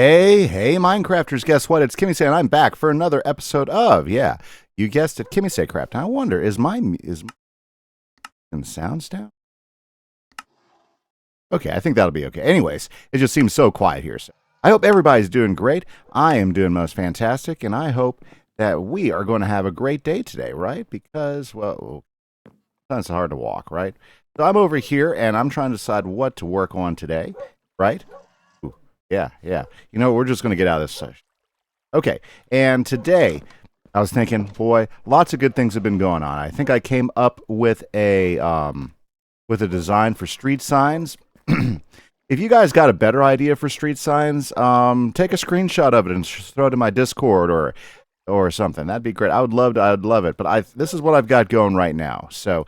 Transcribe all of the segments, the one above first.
Hey, Minecrafters, guess what? It's Kimise, and I'm back for another episode of, yeah, you guessed it, Kimisecraft. I wonder, is the sounds down? Okay, I think that'll be okay. Anyways, it just seems so quiet here. So I hope everybody's doing great. I am doing most fantastic, and I hope that we are going to have a great day today, right? Because, well, it's hard to walk, right? So I'm over here, and I'm trying to decide what to work on today, right? Ooh, yeah. You know, we're just going to get out of this session. Okay, and today I was thinking, boy, lots of good things have been going on. I think I came up with a design for street signs. If you guys got a better idea for street signs, take a screenshot of it and throw it in my Discord or something. That'd be great. I'd love it. But this is what I've got going right now. So,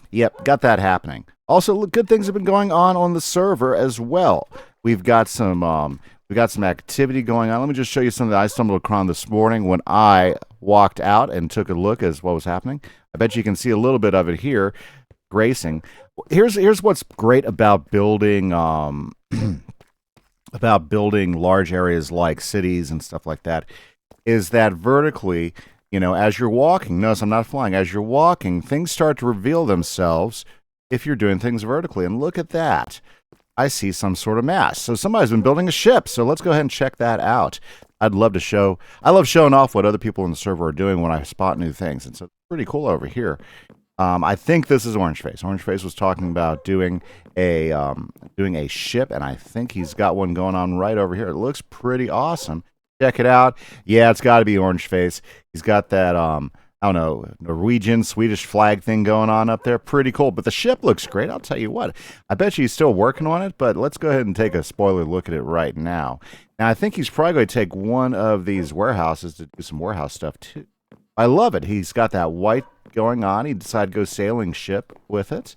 yep, got that happening. Also, good things have been going on the server as well. We've got some activity going on. Let me just show you something that I stumbled across this morning when I walked out and took a look at what was happening. I bet you can see a little bit of it here, gracing. Here's what's great about building about building large areas like cities and stuff like that, is that vertically, as you're walking, notice I'm not flying, as you're walking, things start to reveal themselves if you're doing things vertically. And look at that. I see some sort of mass. So somebody's been building a ship. So let's go ahead and check that out. I love showing off what other people in the server are doing when I spot new things. And so it's pretty cool over here. I think this is Orangeface. Orangeface was talking about doing a ship, and I think he's got one going on right over here. It looks pretty awesome. Check it out. Yeah, it's got to be Orangeface. He's got that I don't know, Norwegian, Swedish flag thing going on up there. Pretty cool. But the ship looks great. I'll tell you what. I bet you he's still working on it, but let's go ahead and take a spoiler look at it right now. Now, I think he's probably going to take one of these warehouses to do some warehouse stuff, too. I love it. He's got that white going on. He decided to go sailing ship with it.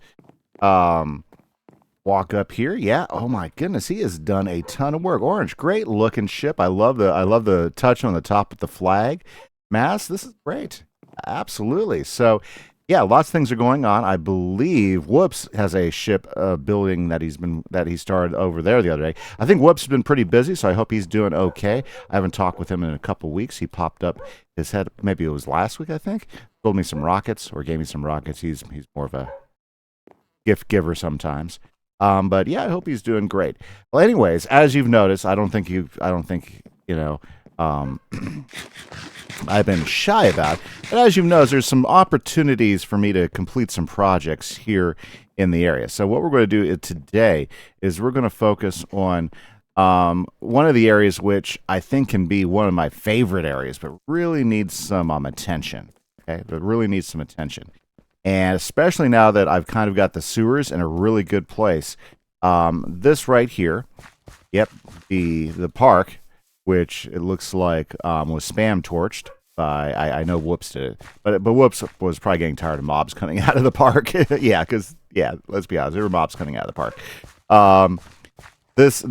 Walk up here. Yeah. Oh, my goodness. He has done a ton of work. Orange, great looking ship. I love the touch on the top of the flag. Mass, this is great. Absolutely. So, yeah, lots of things are going on. I believe Whoops has a ship building that he started over there the other day. I think Whoops has been pretty busy, so I hope he's doing okay. I haven't talked with him in a couple weeks. He popped up his head, maybe it was last week, I think. Told me some rockets or gave me some rockets. He's more of a gift giver sometimes. But yeah, I hope he's doing great. Well, anyways, as you've noticed, I don't think I've been shy about. But as you've noticed, there's some opportunities for me to complete some projects here in the area. So what we're going to do today is we're going to focus on one of the areas which I think can be one of my favorite areas, but really needs some attention. Okay, but really needs some attention. And especially now that I've kind of got the sewers in a really good place. This right here, yep, the park, which it looks like was spam torched by, I know Whoops did it, but Whoops was probably getting tired of mobs coming out of the park. Yeah, because, let's be honest, there were mobs coming out of the park. This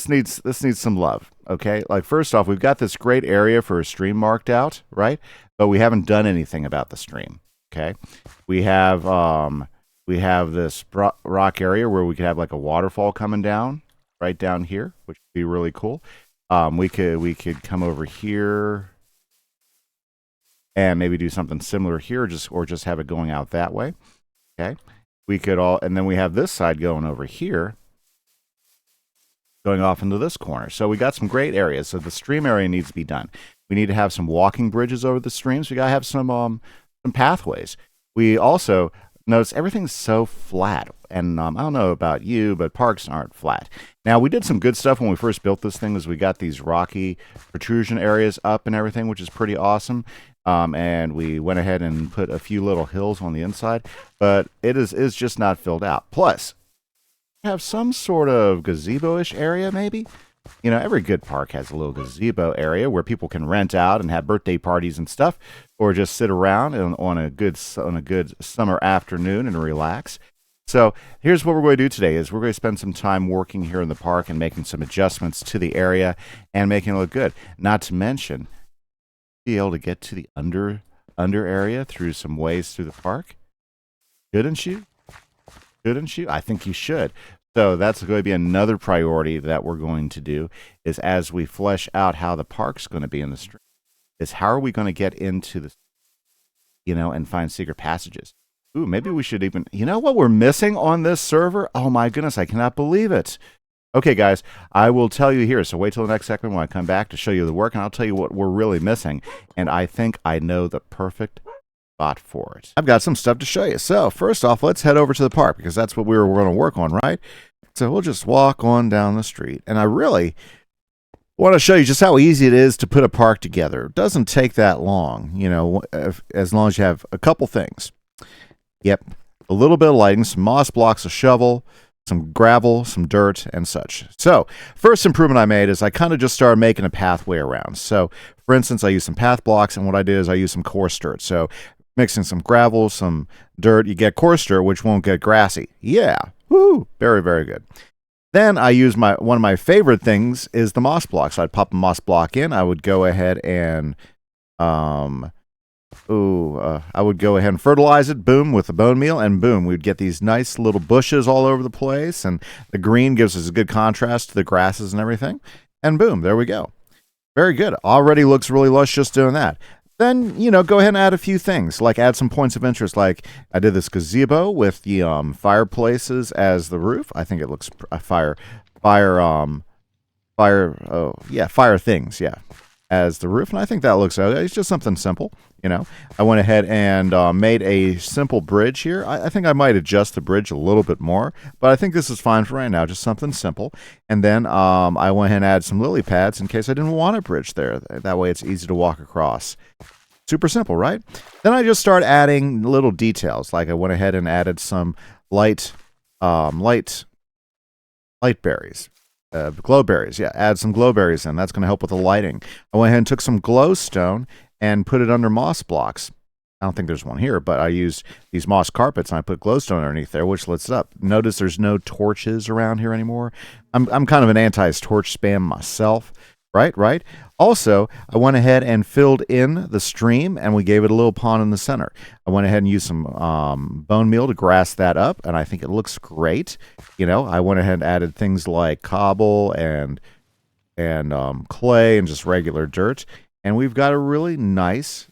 needs some love, okay? Like, first off, we've got this great area for a stream marked out, right? But we haven't done anything about the stream, okay? We have this rock area where we could have like a waterfall coming down right down here, which would be really cool. We could come over here and maybe do something similar here, or just have it going out that way. Okay. And then we have this side going over here, going off into this corner. So we got some great areas. So the stream area needs to be done. We need to have some walking bridges over the streams. We gotta have some pathways. We also notice everything's so flat, and I don't know about you, but parks aren't flat. Now, we did some good stuff when we first built this thing, as we got these rocky protrusion areas up and everything, which is pretty awesome. And we went ahead and put a few little hills on the inside, but it is just not filled out. Plus, we have some sort of gazebo-ish area, maybe. Every good park has a little gazebo area where people can rent out and have birthday parties and stuff, or just sit around on a good summer afternoon and relax. So here's what we're going to do today: is we're going to spend some time working here in the park and making some adjustments to the area and making it look good. Not to mention, be able to get to the under area through some ways through the park. Shouldn't you? I think you should. So that's going to be another priority that we're going to do is as we flesh out how the park's going to be in the stream, is how are we going to get into the, and find secret passages. Ooh, maybe we should even, what we're missing on this server? Oh my goodness, I cannot believe it. Okay, guys, I will tell you here. So wait till the next segment when I come back to show you the work, and I'll tell you what we're really missing. And I think I know the perfect spot for it. I've got some stuff to show you. So first off, let's head over to the park because that's what we were going to work on, right? So we'll just walk on down the street. And I really want to show you just how easy it is to put a park together. It doesn't take that long, as long as you have a couple things. Yep, a little bit of lighting, some moss blocks, a shovel, some gravel, some dirt, and such. So first improvement I made is I kind of just started making a pathway around. So for instance, I used some path blocks, and what I did is I used some coarse dirt. So mixing some gravel, some dirt, you get coarse dirt, which won't get grassy. Yeah, woo, very, very good. Then I use one of my favorite things is the moss block. So I'd pop a moss block in. I would go ahead and I would go ahead and fertilize it, boom, with the bone meal, and boom, we'd get these nice little bushes all over the place, and the green gives us a good contrast to the grasses and everything, and boom, there we go. Very good. Already looks really lush just doing that. Then, go ahead and add a few things, like add some points of interest, like I did this gazebo with the fireplaces as the roof. I think it looks fire things, yeah, as the roof, and I think that looks okay. It's just something simple, I went ahead and made a simple bridge here. I think I might adjust the bridge a little bit more, but I think this is fine for right now, just something simple. And then I went ahead and added some lily pads in case I didn't want a bridge there. That way it's easy to walk across. Super simple, right? Then I just started adding little details, like I went ahead and added some light berries. Glowberries, yeah, add some glowberries in. That's going to help with the lighting. I went ahead and took some glowstone and put it under moss blocks. I don't think there's one here, but I used these moss carpets and I put glowstone underneath there, which lets it up. Notice there's no torches around here anymore. I'm kind of an anti-torch spam myself, right? Also, I went ahead and filled in the stream, and we gave it a little pond in the center. I went ahead and used some bone meal to grass that up, and I think it looks great. I went ahead and added things like cobble and clay and just regular dirt, and we've got a really nice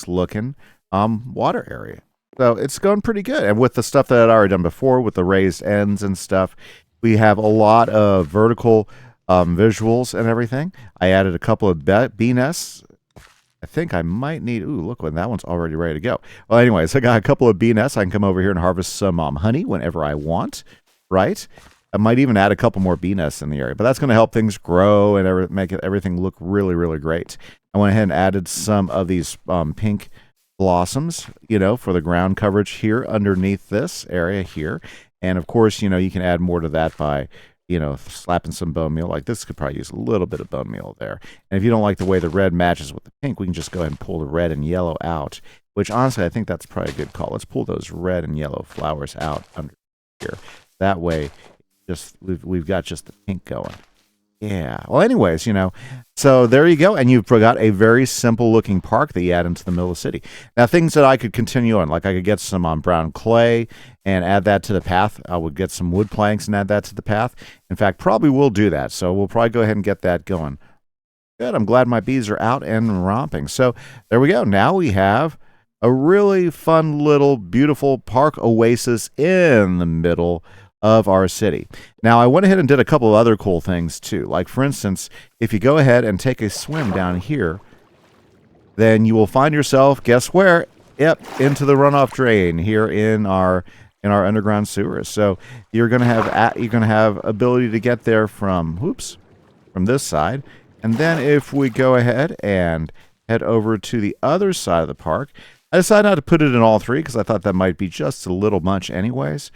looking water area. So it's going pretty good. And with the stuff that I'd already done before, with the raised ends and stuff, we have a lot of vertical visuals and everything. I added a couple of bee nests. I think I might need, look, that one's already ready to go. Well, anyways, I got a couple of bee nests. I can come over here and harvest some honey whenever I want, right? I might even add a couple more bee nests in the area, but that's going to help things grow and make everything look really, really great. I went ahead and added some of these pink blossoms, for the ground coverage here underneath this area here. And of course, you can add more to that by slapping some bone meal. Like this could probably use a little bit of bone meal there. And if you don't like the way the red matches with the pink, we can just go ahead and pull the red and yellow out, which honestly, I think that's probably a good call. Let's pull those red and yellow flowers out under here. That way, we've got just the pink going. Yeah. Well, anyways, so there you go. And you've got a very simple looking park that you add into the middle of the city. Now, things that I could continue on, like I could get some brown clay and add that to the path. I would get some wood planks and add that to the path. In fact, probably will do that. So we'll probably go ahead and get that going. Good. I'm glad my bees are out and romping. So there we go. Now we have a really fun little beautiful park oasis in the middle of our city. Now, I went ahead and did a couple of other cool things too. Like, for instance, if you go ahead and take a swim down here, then you will find yourself, guess where? Yep, into the runoff drain here in our underground sewers. So you're going to have ability to get there from this side. And then if we go ahead and head over to the other side of the park, I decided not to put it in all three because I thought that might be just a little much anyways.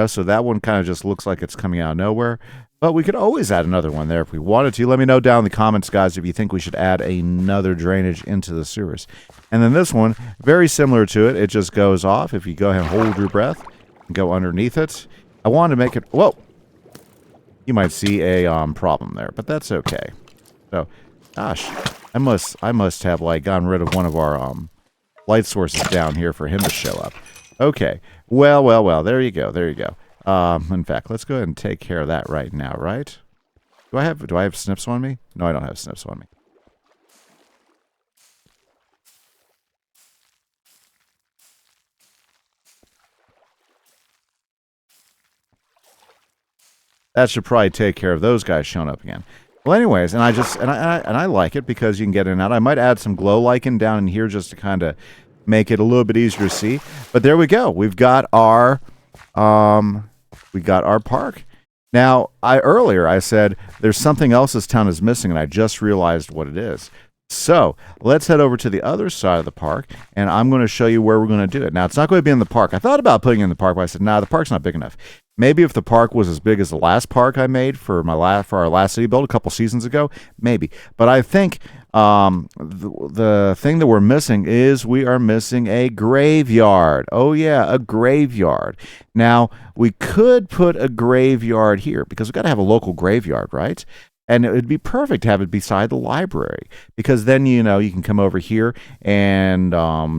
So that one kind of just looks like it's coming out of nowhere. But we could always add another one there if we wanted to. Let me know down in the comments, guys, if you think we should add another drainage into the sewers. And then this one, very similar to it. It just goes off. If you go ahead and hold your breath and go underneath it. I wanted to make it... Whoa! You might see a problem there, but that's okay. So, gosh, I must have, gotten rid of one of our light sources down here for him to show up. Okay. Well. There you go. In fact, let's go ahead and take care of that right now, right? Do I have snips on me? No, I don't have snips on me. That should probably take care of those guys showing up again. Well, anyways, and I like it because you can get in and out. I might add some glow lichen down in here just to kind of make it a little bit easier to see. But there we go. We've got our park. Now, earlier I said there's something else this town is missing, and I just realized what it is. So let's head over to the other side of the park, and I'm going to show you where we're going to do it. Now, it's not going to be in the park. I thought about putting it in the park, but I said, nah, the park's not big enough. Maybe if the park was as big as the last park I made for our last city build a couple seasons ago, maybe. But I think the thing that we're missing is we are missing a graveyard. Oh yeah, a graveyard. Now we could put a graveyard here because we've got to have a local graveyard, right? And it would be perfect to have it beside the library because then, you can come over here and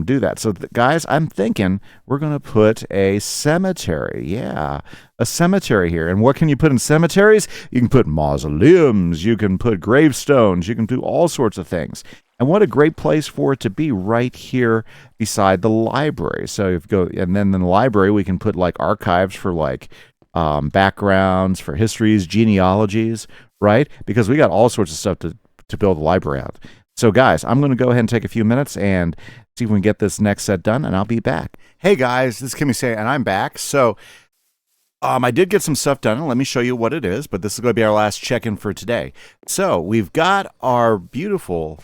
do that. So, guys, I'm thinking we're going to put a cemetery. Yeah, a cemetery here. And what can you put in cemeteries? You can put mausoleums. You can put gravestones. You can do all sorts of things. And what a great place for it to be right here beside the library. So, if you go, and then in the library, we can put like archives for like backgrounds, for histories, genealogies, right? Because we got all sorts of stuff to build a library out. So, guys, I'm going to go ahead and take a few minutes and see if we can get this next set done, and I'll be back. Hey, guys, this is Kimise, and I'm back. So, I did get some stuff done, and let me show you what it is, but this is going to be our last check-in for today. So, we've got our beautiful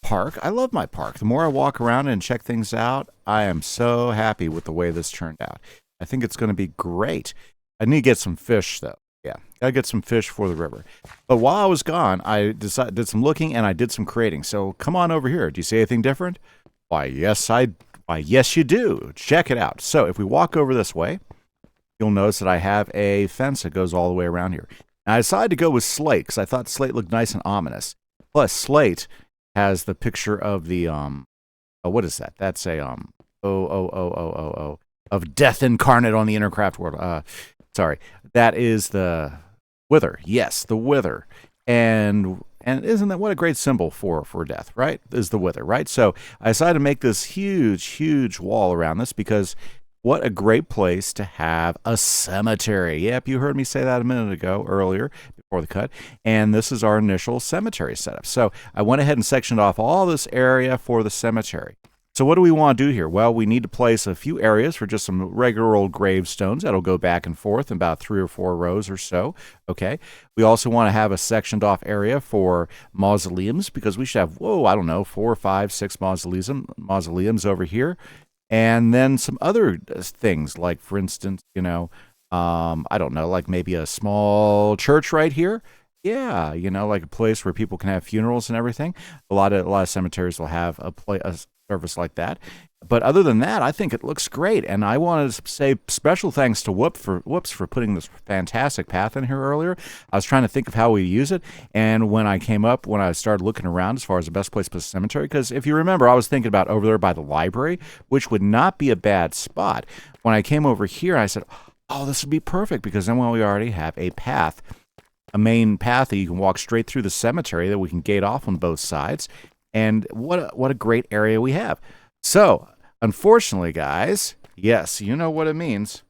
park. I love my park. The more I walk around and check things out, I am so happy with the way this turned out. I think it's going to be great. I need to get some fish, though. Yeah, gotta get some fish for the river. But while I was gone, I did some looking and I did some creating. So come on over here. Do you see anything different? Why, yes, you do. Check it out. So if we walk over this way, you'll notice that I have a fence that goes all the way around here. And I decided to go with slate because I thought slate looked nice and ominous. Plus, slate has the picture of the what is that? That's a of death incarnate on the Intercraft world. Sorry, that is the wither. Yes, the wither. And isn't that what a great symbol for death, right? Is the wither, right? So I decided to make this huge wall around this because what a great place to have a cemetery. Yep, you heard me say that a minute ago earlier before the cut. And this is our initial cemetery setup. So I went ahead and sectioned off all this area for the cemetery. So what do we want to do here? Well, we need to place a few areas for just some regular old gravestones. That'll go back and forth in about 3 or 4 rows or so. Okay. We also want to have a sectioned off area for mausoleums because we should have, 4, 5, 6 mausoleums over here. And then some other things like, for instance, like maybe a small church right here. Yeah, like a place where people can have funerals and everything. A lot of cemeteries will have a service like that. But other than that, I think it looks great. And I want to say special thanks to Whoops for putting this fantastic path in here earlier. I was trying to think of how we use it. And when I started looking around as far as the best place to put a cemetery, because if you remember, I was thinking about over there by the library, which would not be a bad spot. When I came over here, I said, oh, this would be perfect because then we already have a path, a main path that you can walk straight through the cemetery that we can gate off on both sides. And what a great area we have. So, unfortunately, guys, yes, you know what it means.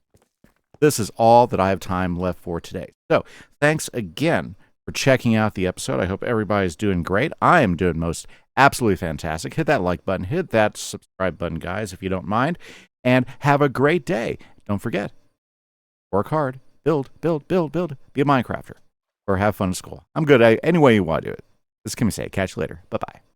This is all that I have time left for today. So, thanks again for checking out the episode. I hope everybody's doing great. I am doing most absolutely fantastic. Hit that like button. Hit that subscribe button, guys, if you don't mind. And have a great day. Don't forget, work hard. Build. Be a Minecrafter. Or have fun in school. I'm good any way you want to do it. This is Kimise. Catch you later. Bye-bye.